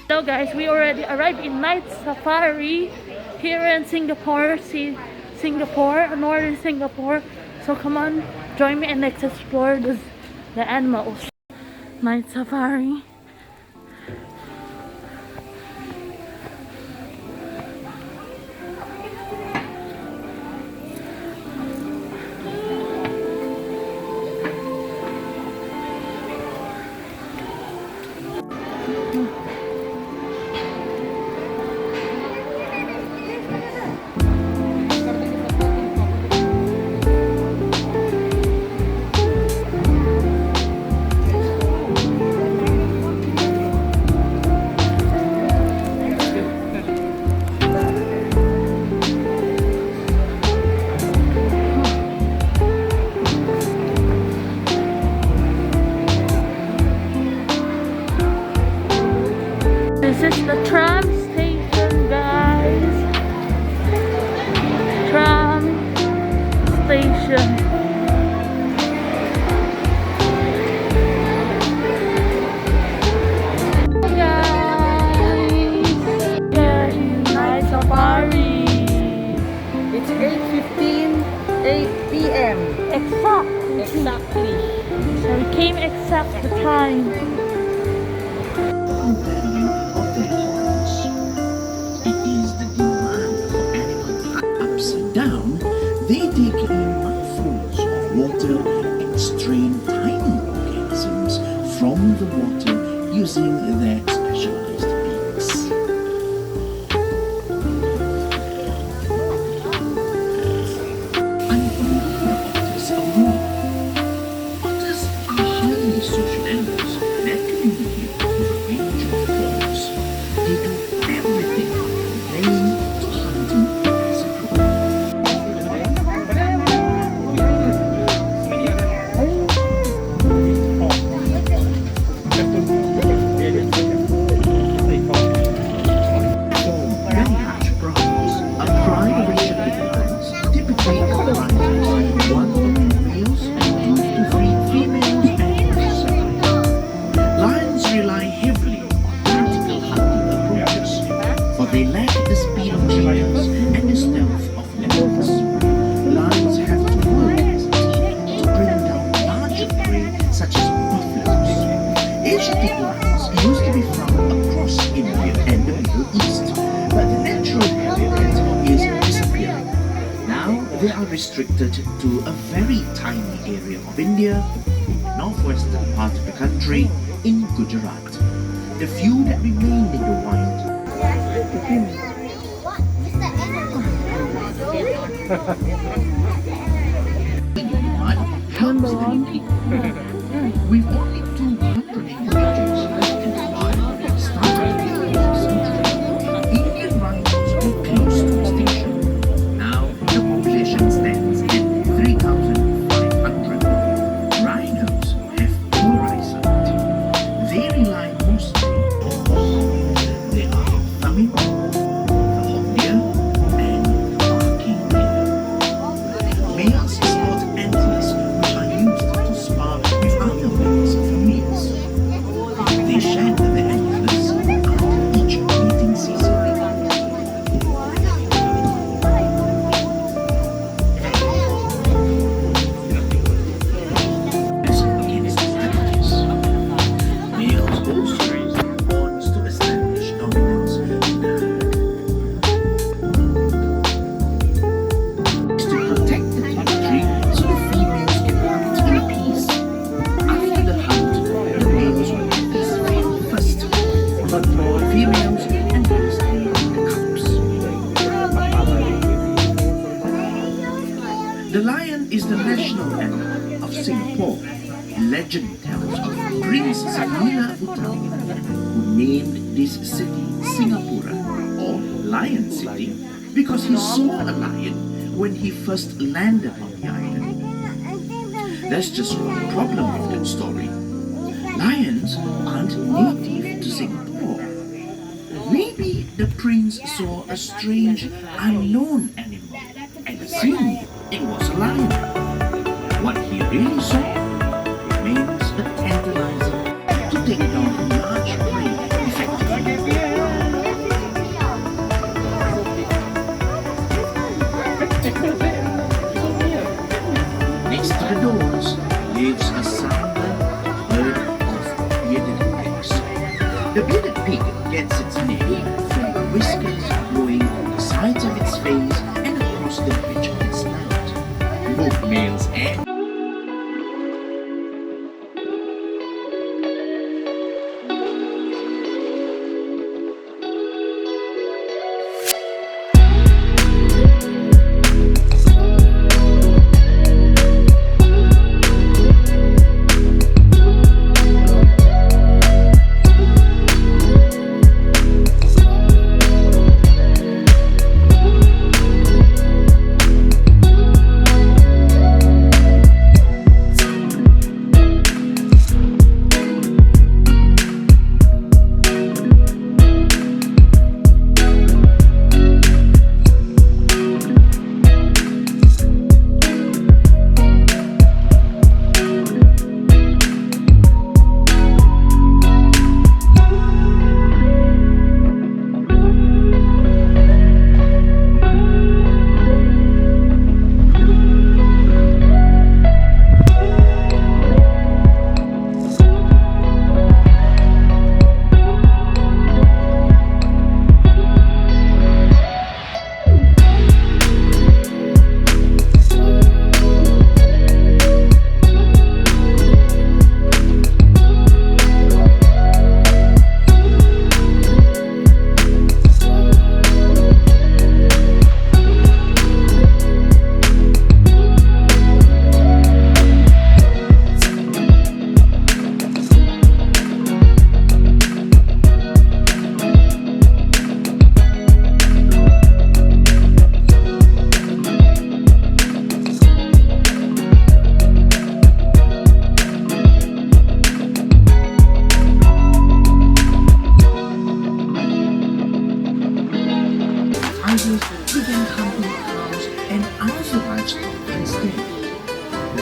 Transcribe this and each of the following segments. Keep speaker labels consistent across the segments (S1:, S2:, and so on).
S1: Hello guys, we already arrived in night safari here in Singapore. See Singapore, northern Singapore. So come on, join me and let's explore the animals. Night safari. This is the tram station, guys. Tram station. Hey guys, yeah, in night safari.
S2: It's 8:15, 8 p.m.
S1: Exactly. So we came exact the time.
S3: They take in mouthfuls of water and strain tiny organisms from the water using their specialized beaks. Unbelievable otters are rude. Otters are highly social animals that communicate with a range of forms. They do everything from playing to hunting. They lack the speed of cheetahs and the stealth of leopards. Lions have to work as a team to bring down larger prey such as buffaloes. Asiatic lions used to be found across India and the Middle East, but the natural habitat is disappearing. Now they are restricted to a very tiny area of India, northwestern part of the country, in Gujarat. The few that remain in the wild We've only 200 individuals left in the wild, starting in the 18th century. Indian rhinos were close to extinction. Now the population stands at 3,500. Rhinos have poor eyesight. They rely mostly on their thumbing, the hornbill, and barking deer. Males sport antlers, which are used to spar with other males for meals. They shed their antlers after each mating season. Against predators. Males also raise their horns to establish dominance in the herd. To protect the territory so the females can hunt in peace. After the hunt, the males will eat this field first, followed by the females, and lastly the cubs. The lion is the national animal of Singapore. Legend tells of Prince Samila Utama, who named this city Singapura, or Lion City, because he saw a lion when he first landed on the island. There's just one problem with that story. Lions aren't native to Singapore. Maybe the prince saw a strange, unknown animal and assumed it was a lion. What he really saw remains a tantalizer to take down large prey effectively. bearded pig gets its name from the whiskers growing on the sides of its face and across the bridge of its snout. Both males and tigers, even hunting cows and other livestock instead.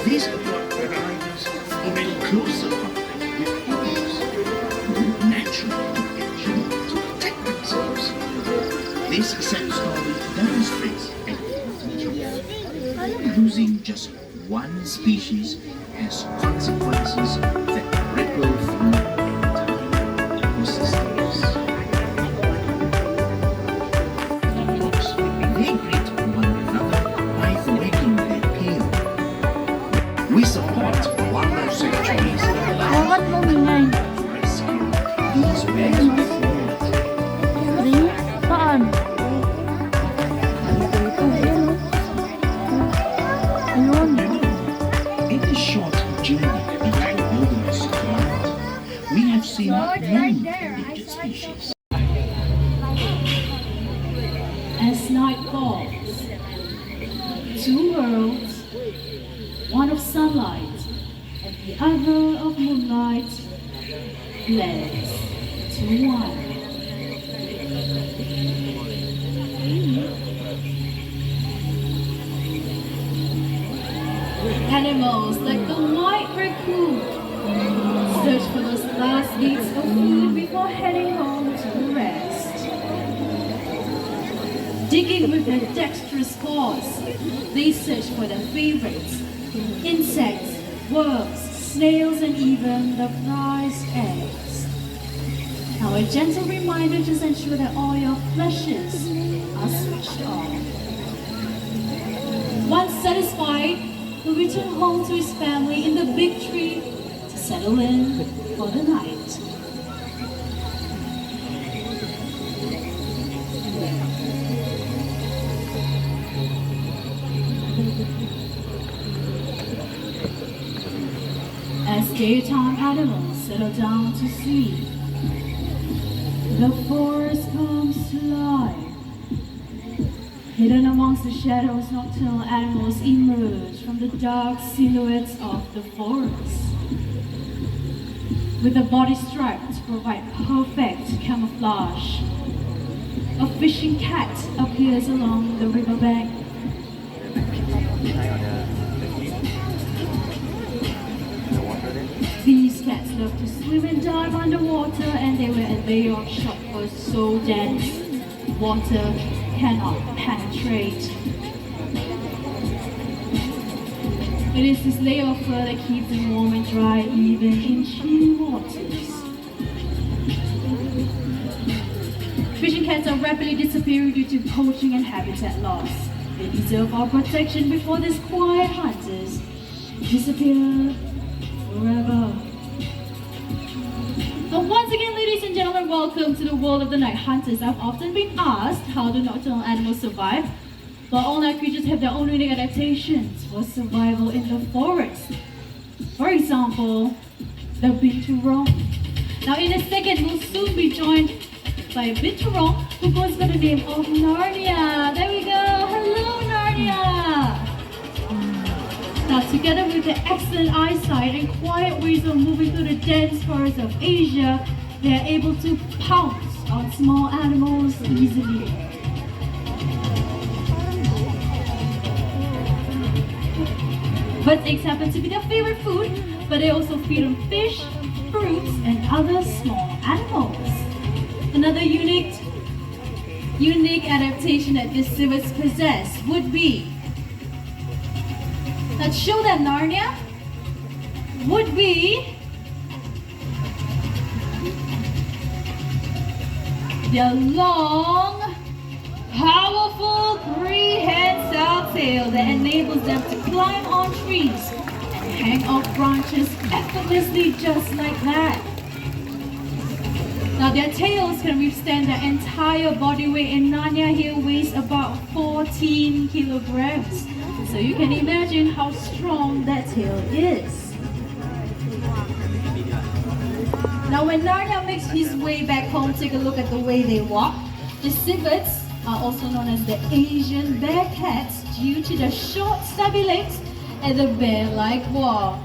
S3: This brought the tigers into closer contact with humans, who naturally engineered to protect themselves. This sad story demonstrates evolution. Losing just one species has consequences that ripple through entire ecosystems. They greet one another by wagging their tail. We support wildlife sanctuaries
S1: Bakit mo mingay?
S3: to rescue these birds of prey.
S1: Di? Saan? Ayun.
S3: In this short journey into the wilderness of Mars, we have seen many endangered species.
S4: As night falls, two worlds, one of sunlight and the other of moonlight, blend to one. Animals like the white raccoon search for those last bits of food before heading home to rest. Digging with their dexterous paws, they search for their favorites: insects, worms, snails, and even the prized eggs. Now a gentle reminder, just ensure that all your fleshes are switched on. Once satisfied, he'll return home to his family in the big tree to settle in for the night. As daytime animals settle down to sleep, the forest comes to life. Hidden amongst the shadows, nocturnal animals emerge from the dark silhouettes of the forest. With the body striped to provide perfect camouflage, a fishing cat appears along the riverbank. These cats love to swim and dive underwater, and they wear a layer of short fur so dense water cannot penetrate. It is this layer of fur that keeps them warm and dry even in chill waters. Fishing cats are rapidly disappearing due to poaching and habitat loss. They deserve our protection before these quiet hunters disappear forever. So once again, ladies and gentlemen, welcome to the world of the night hunters. I've often been asked how do nocturnal animals survive, but all night creatures have their own unique adaptations for survival in the forest. For example, the binturong. Now in a second, we'll soon be joined by a binturong who goes by the name of Narnia. There we go. Hello, Narnia. Now, together with their excellent eyesight and quiet ways of moving through the dense forests of Asia, they are able to pounce on small animals easily. Bird eggs happen to be their favorite food, but they also feed on fish, fruits, and other small animals. Another unique adaptation that these civets possess would be, let's show them, Narnia, would be their long, powerful prehensile tail that enables them to climb on trees and hang off branches effortlessly just like that. Now their tails can withstand their entire body weight, and Narnia here weighs about 14 kilograms. So you can imagine how strong that tail is. Now when Narnia makes his way back home, take a look at the way they walk. The civets are also known as the Asian bear cats due to the short stubby legs and the bear-like walk.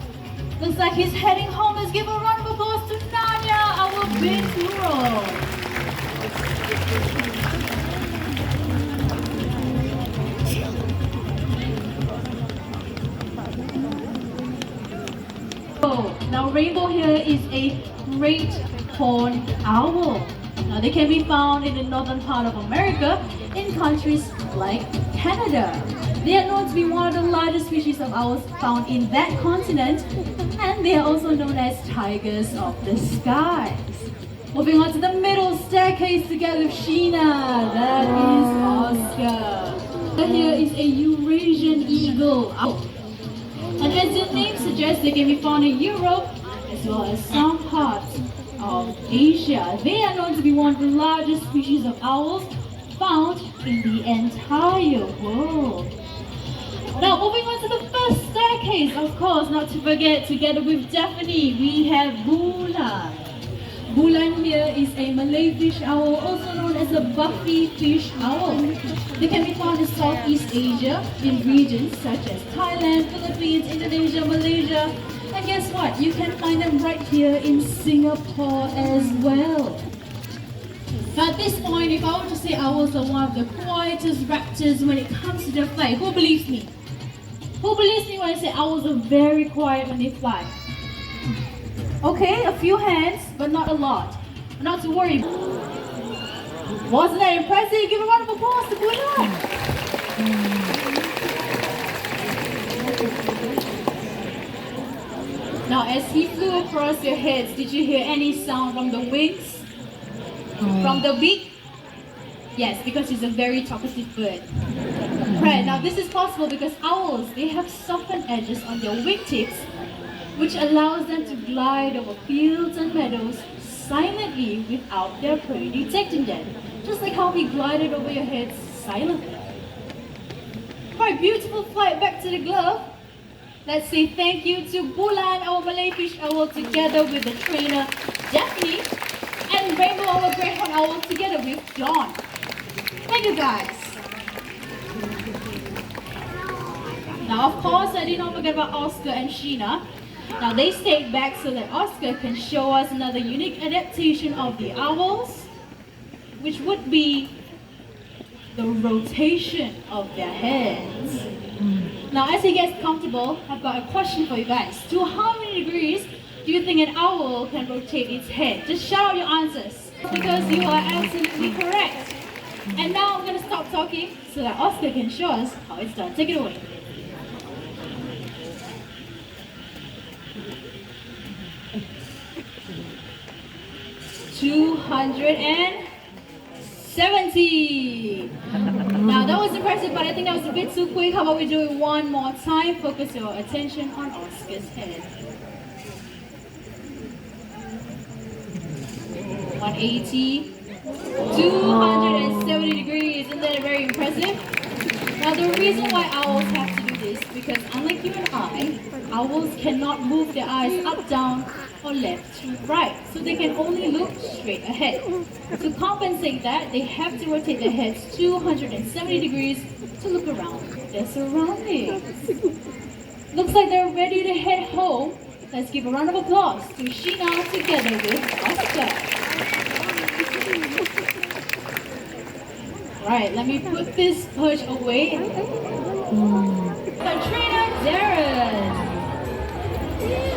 S4: Looks like he's heading home. Let's give a round of applause to Narnia, our binturong. Now rainbow here is a great horned owl. Now they can be found in the northern part of America in countries like Canada. They are known to be one of the largest species of owls found in that continent, and they are also known as tigers of the skies. Moving on to the middle staircase together with Sheena, that is Oscar. Here is a Eurasian eagle owl. And as the name suggests, they can be found in Europe as well as some parts of Asia. They are known to be one of the largest species of owls found in the entire world. Now moving on to the first staircase, of course, not to forget, together with Daphne, we have Bulan. Bulan here is a Malay fish owl, also known as a buffy fish owl. They can be found in Southeast Asia, in regions such as Thailand, Philippines, Indonesia, Malaysia, and guess what? You can find them right here in Singapore as well. But at this point, if I were to say owls are one of the quietest raptors when it comes to their flight, who believes me? Who believes me when I say owls are very quiet when they fly? Okay, a few hands, but not a lot. Not to worry. Wasn't that impressive? Give a round of applause to Bulan. Now, as he flew across your heads, did you hear any sound from the wings? From the beak? Yes, because he's a very talkative bird. Right, now this is possible because owls, they have softened edges on their wingtips, which allows them to glide over fields and meadows silently without their prey detecting them. Just like how we glided over your heads silently. Right, beautiful flight back to the glove. Let's say thank you to Bulan, our Malay fish owl, together with the trainer Daphne, and Rainbow, our greyhound owl, together with John. Thank you guys. Now, of course, I did not forget about Oscar and Sheena. Now, they stayed back so that Oscar can show us another unique adaptation of the owls, which would be the rotation of their heads. Now, as he gets comfortable, I've got a question for you guys. To how many degrees do you think an owl can rotate its head? Just shout out your answers, because you are absolutely correct. And now I'm going to stop talking so that Oscar can show us how it's done. Take it away. 70. Now that was impressive, but I think that was a bit too quick. How about we do it one more time? Focus your attention on Oscar's head. 180. 270 degrees. Isn't that very impressive? Now the reason why owls have to do this, because unlike you and I, owls cannot move their eyes up, down, or left to right. So they can only look straight ahead. To compensate that, they have to rotate their heads 270 degrees to look around their surroundings. Looks like they're ready to head home. Let's give a round of applause to Sheena together with Oscar. Right, let me put this perch away. Katrina Darren.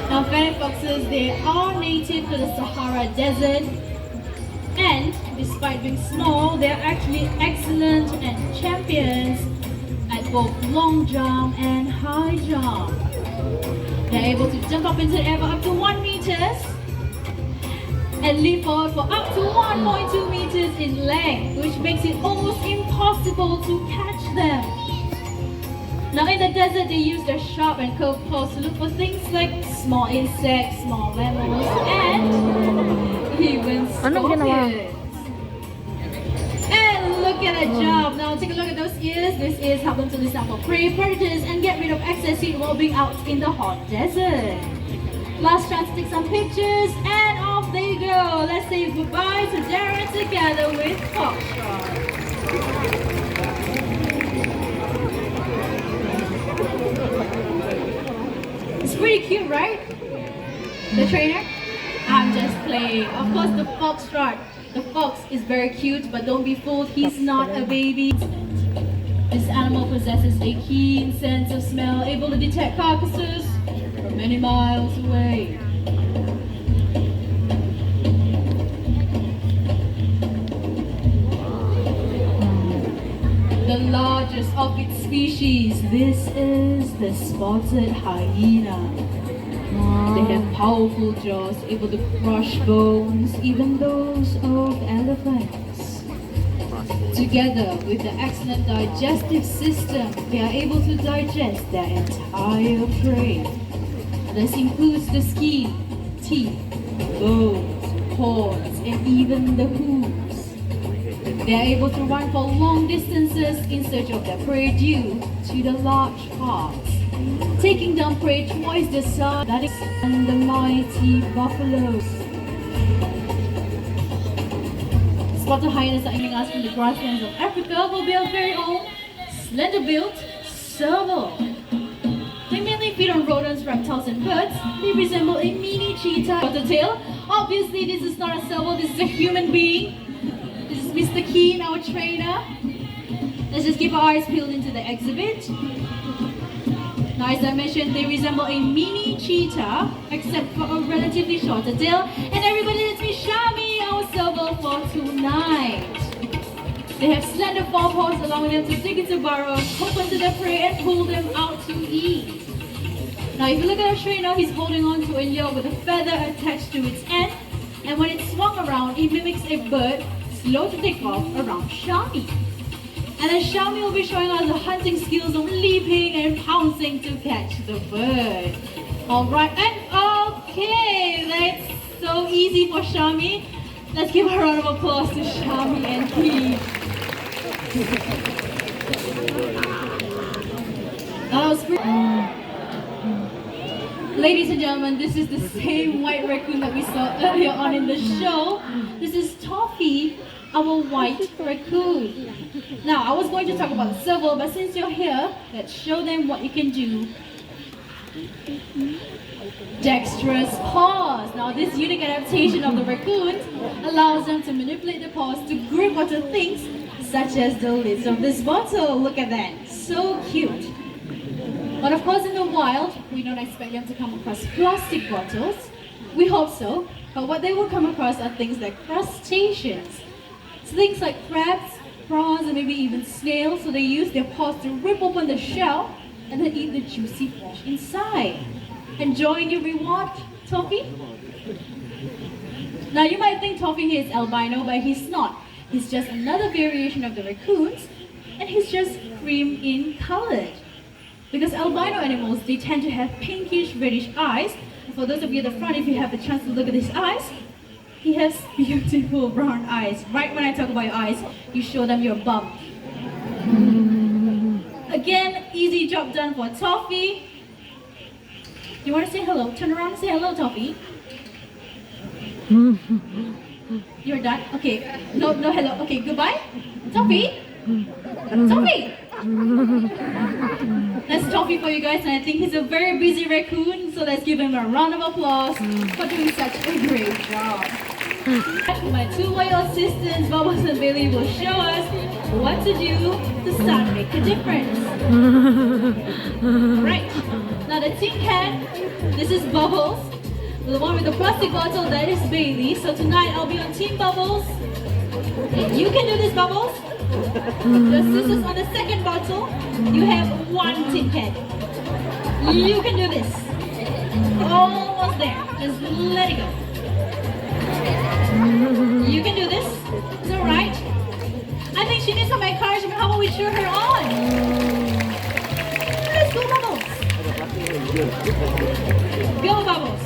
S4: Now, fennec foxes, they are native to the Sahara Desert, and despite being small, they are actually excellent and champions at both long jump and high jump. They're able to jump up into the air for up to 1 meters and leap forward for up to 1.2 meters in length, which makes it almost impossible to catch them. Now in the desert, they use their sharp and curved paws to look for things like small insects, small mammals, and even scorpions. And look at that jump. Now take a look at those ears. These ears help them to listen out for prey, predators, and get rid of excess heat while being out in the hot desert. Last chance to take some pictures, and off they go. Let's say goodbye to Darren together with Foxtrot. It's pretty cute, right? The trainer? I'm just playing. Of course, the Foxtrot. The fox is very cute, but don't be fooled, he's not a baby. This animal possesses a keen sense of smell, able to detect carcasses from many miles away. The largest of its species, this is the spotted hyena. They have powerful jaws, able to crush bones, even those of elephants. Together with the excellent digestive system, they are able to digest their entire prey. This includes the skin, teeth, bones, horns, and even the hooves. They are able to run for long distances in search of their prey due to the large hearts, taking down prey twice the size that is and the mighty buffaloes. Spotted hyenas are aiming us from the grasslands of Africa will be our very own slender-built serval. They mainly feed on rodents, reptiles, and birds. They resemble a mini cheetah. Spotted tail. Obviously, this is not a serval. This is a human being. This is Mr. Keen, our trainer. Let's just keep our eyes peeled into the exhibit. Now, as I mentioned, they resemble a mini cheetah, except for a relatively shorter tail. And everybody, let me show me our serval for tonight. They have slender forepaws, allowing them to dig into burrows, hop onto their prey, and pull them out to eat. Now, if you look at our trainer, he's holding on to a lure with a feather attached to its end. And when it's swung around, it mimics a bird slow to take off around Shami. And then Shami will be showing us the hunting skills of leaping and pouncing to catch the bird. Alright, and okay, that's so easy for Shami. Let's give a round of applause to Shami and Keith. That was pretty. Ladies and gentlemen, this is the same white raccoon that we saw earlier on in the show. This is Toffee, our white raccoon. Now, I was going to talk about the serval, but since you're here, let's show them what you can do. Dexterous paws. Now, this unique adaptation of the raccoons allows them to manipulate the paws to grip onto things such as the lids of this bottle. Look at that. So cute. But of course, in the wild, we don't expect them to come across plastic bottles. We hope so. But what they will come across are things like crustaceans. So things like crabs, prawns, and maybe even snails. So they use their paws to rip open the shell and then eat the juicy flesh inside. Enjoying your reward, Toffee? Now you might think Toffee here is albino, but he's not. He's just another variation of the raccoons, and he's just cream in colored. Because albino animals, they tend to have pinkish reddish eyes. For those of you at the front, if you have the chance to look at his eyes, he has beautiful brown eyes. Right when I talk about your eyes, you show them your bum. Again, easy job done for Toffee. You want to say hello? Turn around and say hello, Toffee. You're done? Okay. No, hello. Okay, goodbye. Toffee? Toffee! That's Toffee for you guys, and I think he's a very busy raccoon, so let's give him a round of applause for doing such a great job. My two loyal assistants, Bubbles and Billy, will show us what to do to start make a difference. Right. Now the tin can, this is Bubbles. The one with the plastic bottle, that is Bailey. So tonight I'll be on Team Bubbles. And you can do this, Bubbles. The scissors on the second bottle. You have one tin can. You can do this. Almost there. Just let it go. You can do this. It's alright. I think she needs some encouragement. How about we cheer her on? Let's go, Bubbles. Go, Bubbles.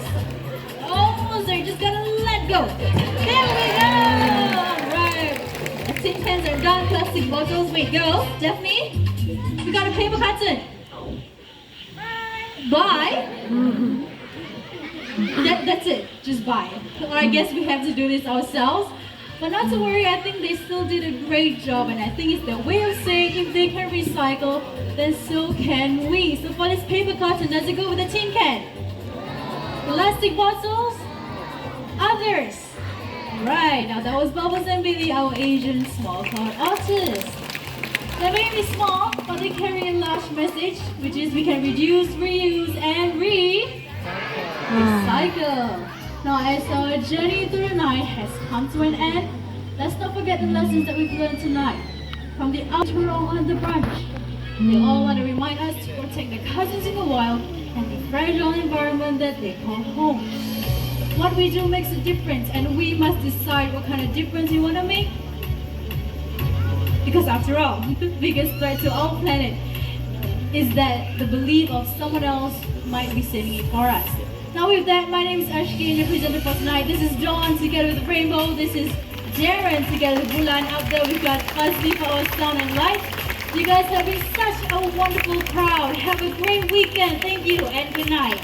S4: Almost there. Just gotta let go. There we go. Alright. The tin cans are done. Plastic bottles. Wait, girls. Daphne? We got a paper carton. Buy. That's it. Just buy. Or I guess we have to do this ourselves. But not to worry, I think they still did a great job, and I think it's their way of saying if they can recycle, then so can we. So for this paper carton, does it go with the tin can? Plastic bottles? Others? Right, now that was Bubbles and Billy, our Asian small card artists. They may be small, but they carry a large message, which is we can reduce, reuse, and recycle. Now, as our journey through the night has come to an end, let's not forget the lessons that we've learned tonight from the outro on the branch. They all want to remind us to protect the cousins in the wild and the fragile environment that they call home. What we do makes a difference, and we must decide what kind of difference we want to make. Because after all, the biggest threat to our planet is that the belief of someone else might be saving it for us. Now with that, my name is Ashki, the presenter for tonight. This is Dawn together with Rainbow. This is Darren together with Bulan. Out there we've got Fuzzy for our sound and light. You guys have been such a wonderful crowd. Have a great weekend. Thank you and good night.